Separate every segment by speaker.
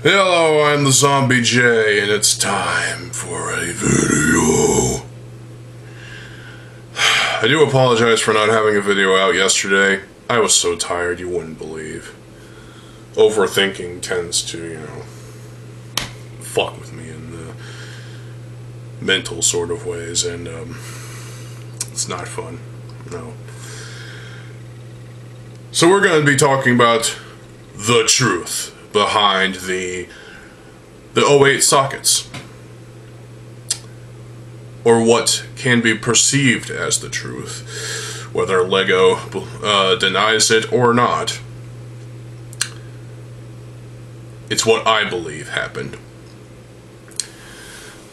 Speaker 1: Hello, I'm TheZOMBIEJ, and it's time for a video. I do apologize for not having a video out yesterday. I was so tired you wouldn't believe. Overthinking tends to, fuck with me in the mental sort of ways, and it's not fun, no. So we're going to be talking about the truth behind the 08 sockets, or what can be perceived as the truth, whether LEGO denies it or not. It's what I believe happened.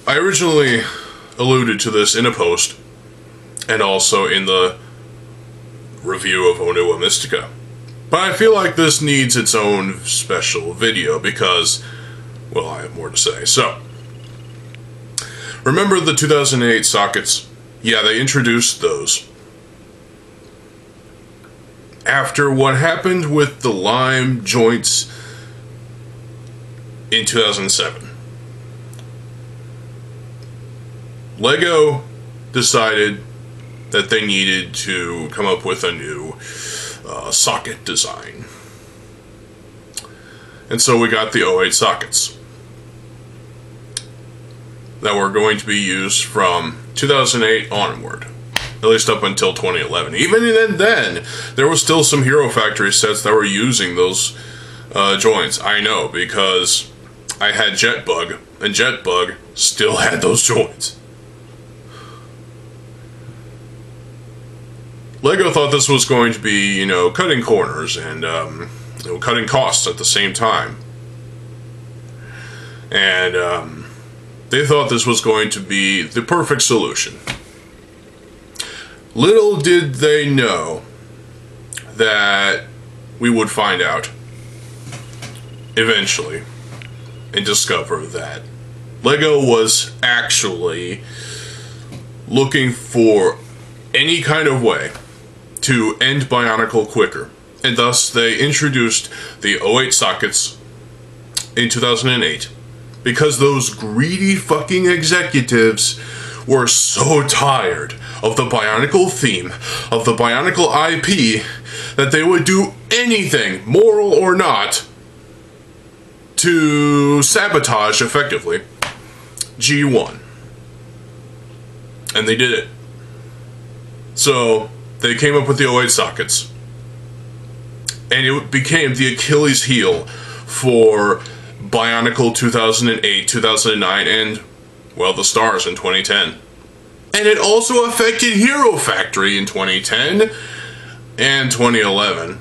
Speaker 1: I originally alluded to this in a post, and also in the review of Onua Mystica. But I feel like this needs its own special video because, well, I have more to say. So, remember the 2008 sockets? Yeah, they introduced those. After what happened with the lime joints in 2007, LEGO decided that they needed to come up with a new socket design. And so we got the 08 sockets that were going to be used from 2008 onward, at least up until 2011. Even then, there was still some Hero Factory sets that were using those joints. I know, because I had Jetbug, and Jetbug still had those joints. LEGO thought this was going to be, cutting corners and, cutting costs at the same time. And, they thought this was going to be the perfect solution. Little did they know that we would find out eventually and discover that LEGO was actually looking for any kind of way to end Bionicle quicker, and thus they introduced the 08 sockets in 2008 because those greedy fucking executives were so tired of the Bionicle theme, of the Bionicle IP, that they would do anything, moral or not, to sabotage, effectively, G1. And they did it. So they came up with the 08 sockets, and it became the Achilles heel for Bionicle 2008, 2009, and, well, the Stars in 2010. And it also affected Hero Factory in 2010 and 2011,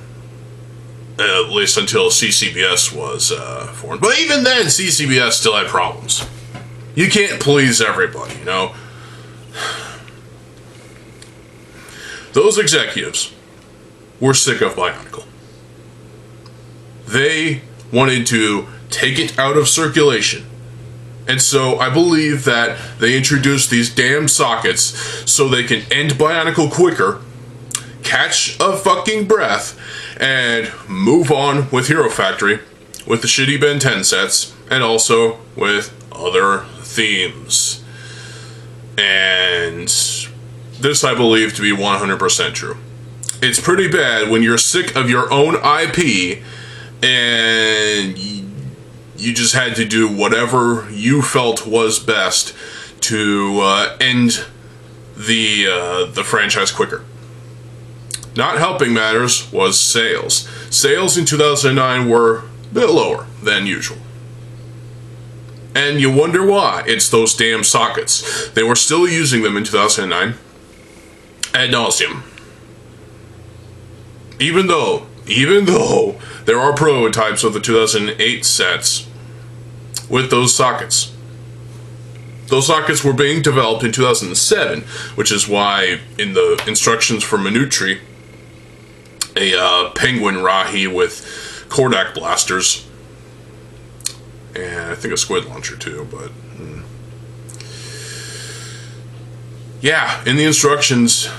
Speaker 1: at least until CCBS was formed. But even then, CCBS still had problems. You can't please everybody, Those executives were sick of Bionicle. They wanted to take it out of circulation. And so I believe that they introduced these damn sockets so they can end Bionicle quicker, catch a fucking breath, and move on with Hero Factory, with the shitty Ben 10 sets, and also with other themes. And this I believe to be 100% true. It's pretty bad when you're sick of your own IP and you just had to do whatever you felt was best to end the franchise quicker. Not helping matters was sales. Sales in 2009 were a bit lower than usual. And you wonder why. It's those damn sockets. They were still using them in 2009. Ad nauseum. Even though there are prototypes of the 2008 sets with those sockets. Those sockets were being developed in 2007, which is why in the instructions for Minutri, a penguin Rahi with Kordak blasters, and I think a squid launcher too, but yeah, in the instructions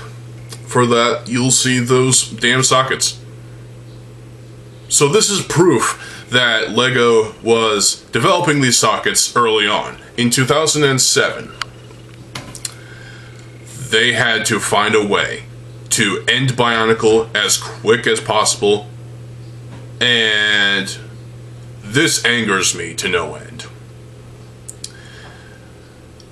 Speaker 1: for that, you'll see those damn sockets. So this is proof that LEGO was developing these sockets early on. In 2007, they had to find a way to end Bionicle as quick as possible, and this angers me to no end.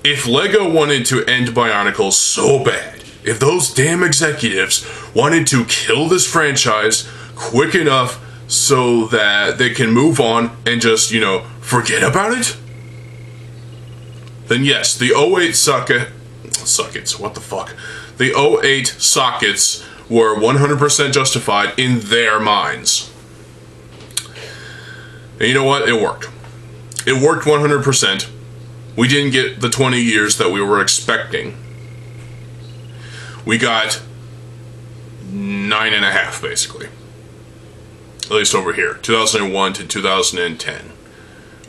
Speaker 1: If LEGO wanted to end Bionicle so bad, if those damn executives wanted to kill this franchise quick enough so that they can move on and just, forget about it, then yes, the 08 sockets, what the fuck? The 08 sockets were 100% justified in their minds. And you know what? It worked. It worked 100%. We didn't get the 20 years that we were expecting. We got 9.5, basically. At least over here. 2001 to 2010.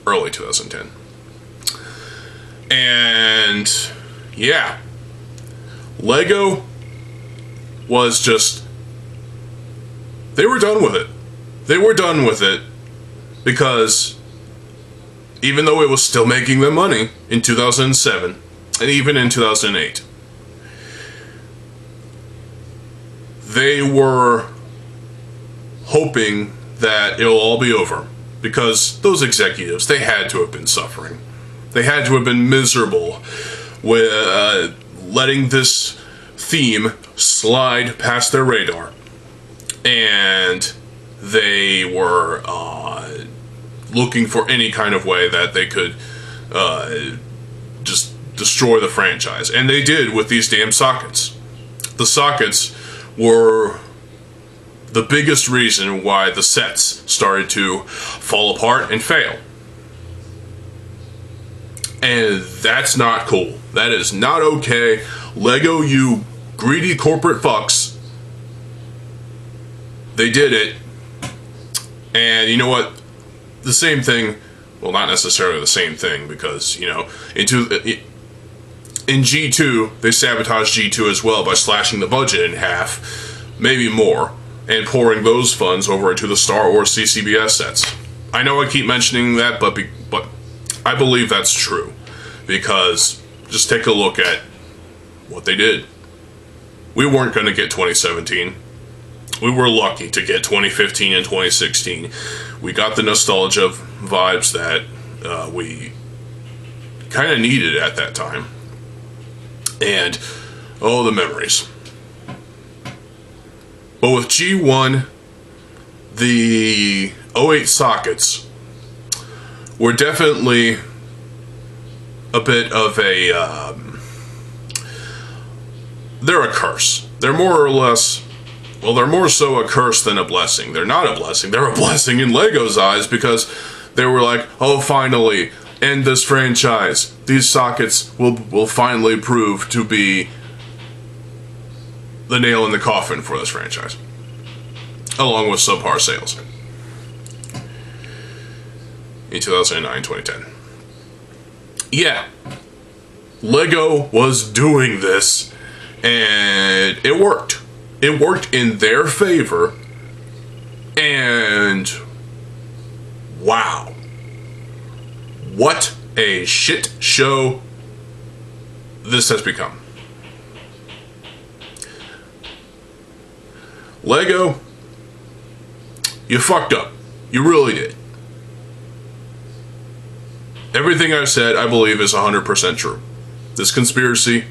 Speaker 1: Early 2010. And yeah, LEGO was just, they were done with it. They were done with it because even though it was still making them money in 2007 and even in 2008, they were hoping that it'll all be over because those executives, they had to have been suffering. They had to have been miserable with letting this theme slide past their radar. And they were looking for any kind of way that they could just destroy the franchise. And they did with these damn sockets. The sockets were the biggest reason why the sets started to fall apart and fail. And that's not cool. That is not okay. LEGO, you greedy corporate fucks. They did it. And you know what? The same thing, well, not necessarily the same thing, because, in G2, they sabotaged G2 as well by slashing the budget in half, maybe more, and pouring those funds over into the Star Wars CCBS sets. I know I keep mentioning that, but I believe that's true, because just take a look at what they did. We weren't going to get 2017. We were lucky to get 2015 and 2016. We got the nostalgia vibes that we kind of needed at that time. And, oh, the memories. But with G1, the 08 sockets were definitely a bit of a, they're a curse. They're more or less, well, they're more so a curse than a blessing. They're not a blessing. They're a blessing in LEGO's eyes, because they were like, oh, finally, end this franchise. These sockets will finally prove to be the nail in the coffin for this franchise, along with subpar sales in 2009, 2010. Yeah, LEGO was doing this, and it worked. It worked in their favor, and wow, what a shit show this has become. LEGO, you fucked up. You really did. Everything I've said, I believe, is 100% true. This conspiracy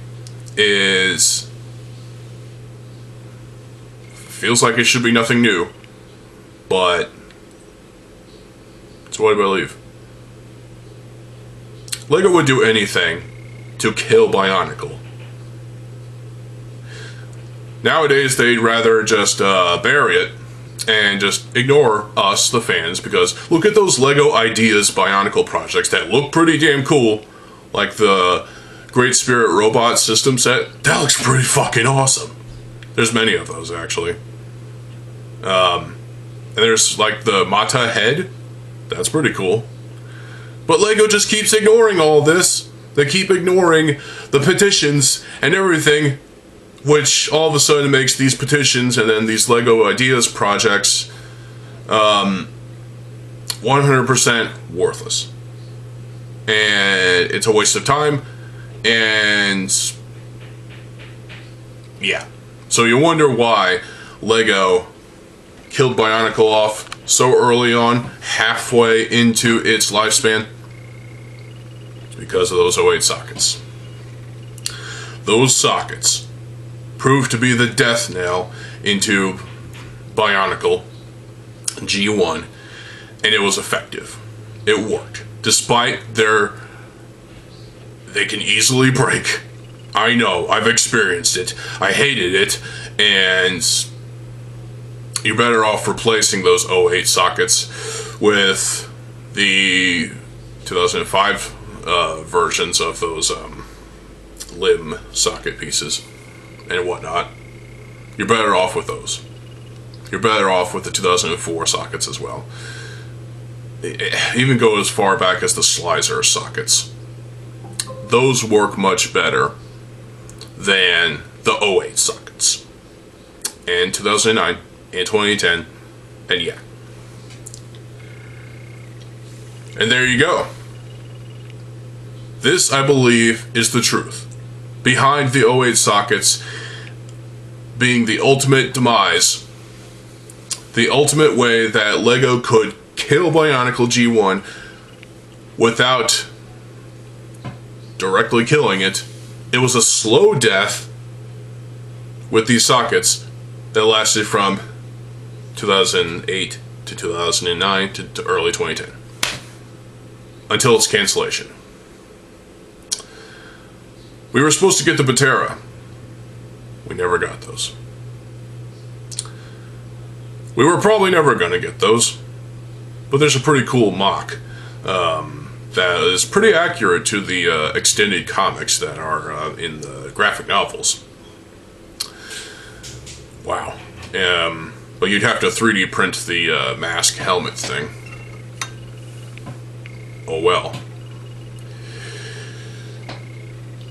Speaker 1: feels like it should be nothing new, but it's what I believe. LEGO would do anything to kill Bionicle. Nowadays, they'd rather just bury it and just ignore us, the fans, because look at those LEGO Ideas Bionicle projects that look pretty damn cool, like the Great Spirit Robot system set. That looks pretty fucking awesome. There's many of those, actually. And there's like the Mata head. That's pretty cool. But LEGO just keeps ignoring all this. They keep ignoring the petitions and everything, which all of a sudden makes these petitions and then these LEGO Ideas projects 100% worthless. And it's a waste of time. And yeah. So you wonder why Lego killed Bionicle off so early on, halfway into its lifespan. It's because of those '08 sockets. Those sockets proved to be the death knell into Bionicle G1, and it was effective. It worked. Despite they can easily break. I know, I've experienced it. I hated it, and you're better off replacing those '08 sockets with the 2005 versions of those limb socket pieces and whatnot. You're better off with those. You're better off with the 2004 sockets as well. Even go as far back as the Slicer sockets. Those work much better than the '08 sockets. And 2009 and 2010, and yeah. And there you go. This, I believe, is the truth behind the '08 sockets being the ultimate demise, the ultimate way that Lego could kill Bionicle G1 without directly killing it. It was a slow death with these sockets that lasted from 2008 to 2009 to early 2010 until its cancellation. We were supposed to get the Batera. We never got those. We were probably never going to get those, but there's a pretty cool mock that is pretty accurate to the extended comics that are in the graphic novels. Wow. But you'd have to 3D print the mask helmet thing. Oh well.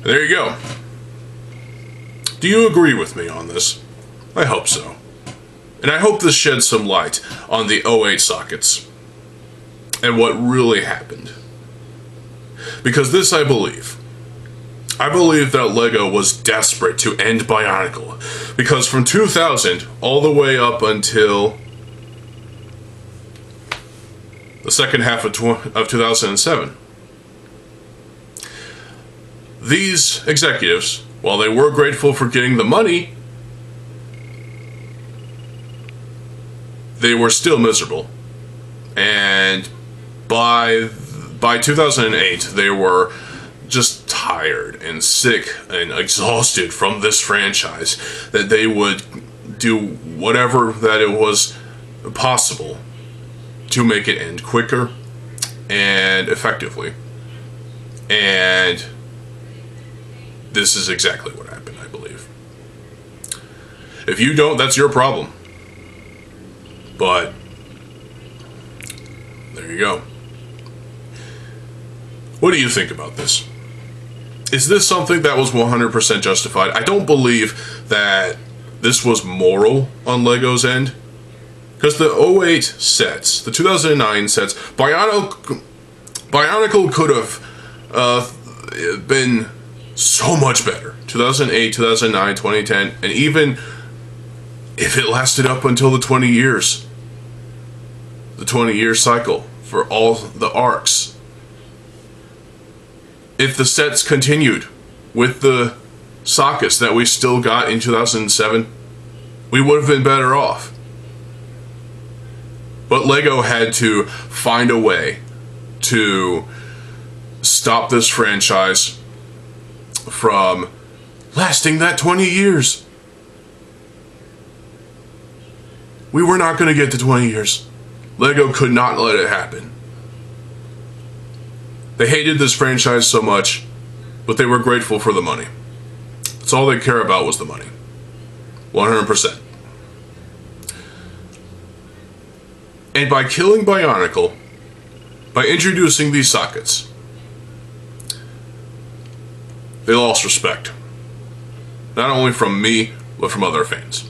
Speaker 1: There you go. Do you agree with me on this? I hope so. And I hope this sheds some light on the '08 sockets and what really happened. Because this, I believe that Lego was desperate to end Bionicle. Because from 2000 all the way up until the second half of 2007, these executives, while they were grateful for getting the money, they were still miserable. And by 2008, they were just tired and sick and exhausted from this franchise, that they would do whatever that it was possible to make it end quicker and effectively. And this is exactly what happened, I believe. If you don't, that's your problem. But there you go. What do you think about this? Is this something that was 100% justified? I don't believe that this was moral on Lego's end. Because the '08 sets, the 2009 sets, Bionicle could have been so much better. 2008, 2009, 2010, and even if it lasted up until the 20 years. The 20-year cycle for all the arcs. If the sets continued with the sockets that we still got in 2007, we would have been better off. But Lego had to find a way to stop this franchise from lasting that 20 years. We were not going to get to 20 years. Lego could not let it happen. They hated this franchise so much, but they were grateful for the money. That's all they care about was the money. 100%. And by killing Bionicle, by introducing these sockets, they lost respect. Not only from me, but from other fans.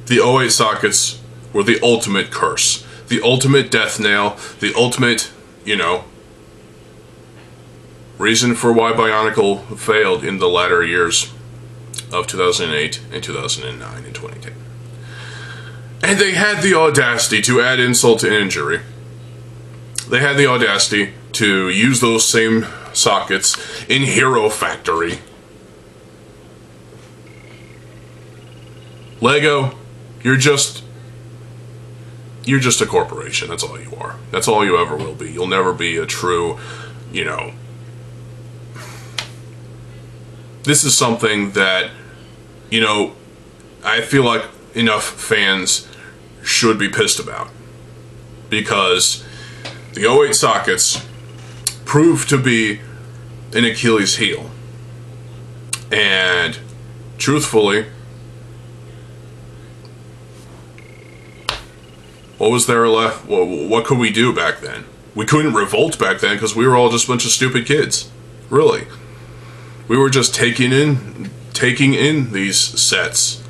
Speaker 1: The '08 sockets were the ultimate curse. the ultimate death nail, the ultimate, you know, reason for why Bionicle failed in the latter years of 2008 and 2009 and 2010. And they had the audacity to add insult to injury. They had the audacity to use those same sockets in Hero Factory. Lego, you're just a corporation. That's all you are. That's all you ever will be. You'll never be a true, you know... This is something that, you know, I feel like enough fans should be pissed about. Because the 08 sockets proved to be an Achilles heel. And, truthfully, what was there left? What could we do back then? We couldn't revolt back then because we were all just a bunch of stupid kids. Really. We were just taking in these sets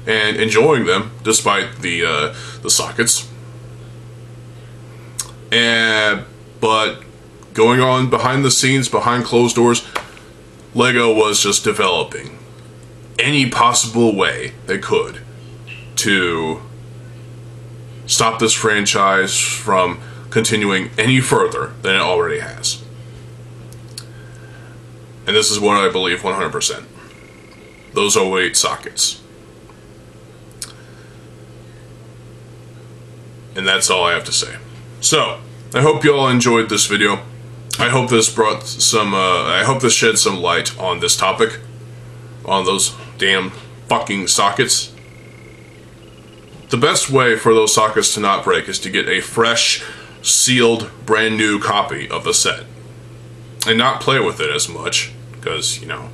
Speaker 1: and enjoying them despite the sockets. But going on behind the scenes, behind closed doors, Lego was just developing any possible way they could to stop this franchise from continuing any further than it already has. And this is what I believe 100%. Those 08 sockets. And that's all I have to say. So, I hope you all enjoyed this video. I hope this brought some, I hope this shed some light on this topic. On those damn fucking sockets. The best way for those sockets to not break is to get a fresh, sealed, brand new copy of the set. And not play with it as much, because, you know,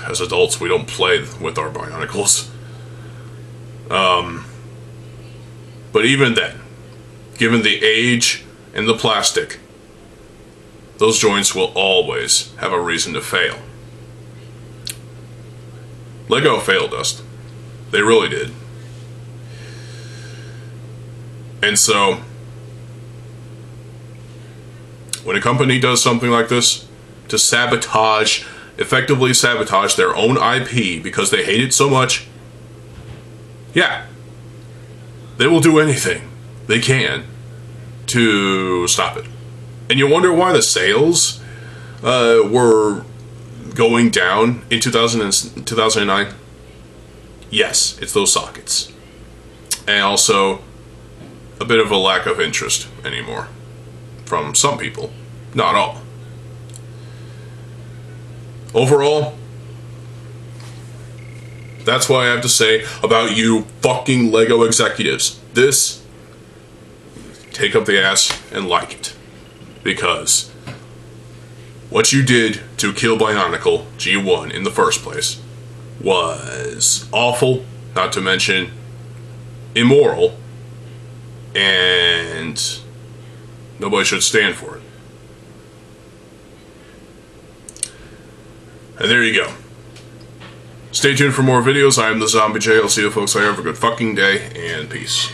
Speaker 1: as adults we don't play with our Bionicles. But even then, given the age and the plastic, those joints will always have a reason to fail. Lego failed us. They really did. And so, when a company does something like this, to sabotage, effectively sabotage their own IP because they hate it so much, yeah, they will do anything they can to stop it. And you wonder why the sales were going down in 2009? Yes, it's those sockets. And also, a bit of a lack of interest anymore. From some people, not all. Overall, that's what I have to say about you fucking Lego executives. This, take up the ass and like it. Because what you did to kill Bionicle G1 in the first place was awful, not to mention immoral, and nobody should stand for it. And there you go. Stay tuned for more videos. I am TheZOMBIEJ. I'll see you folks later. Have a good fucking day, and peace.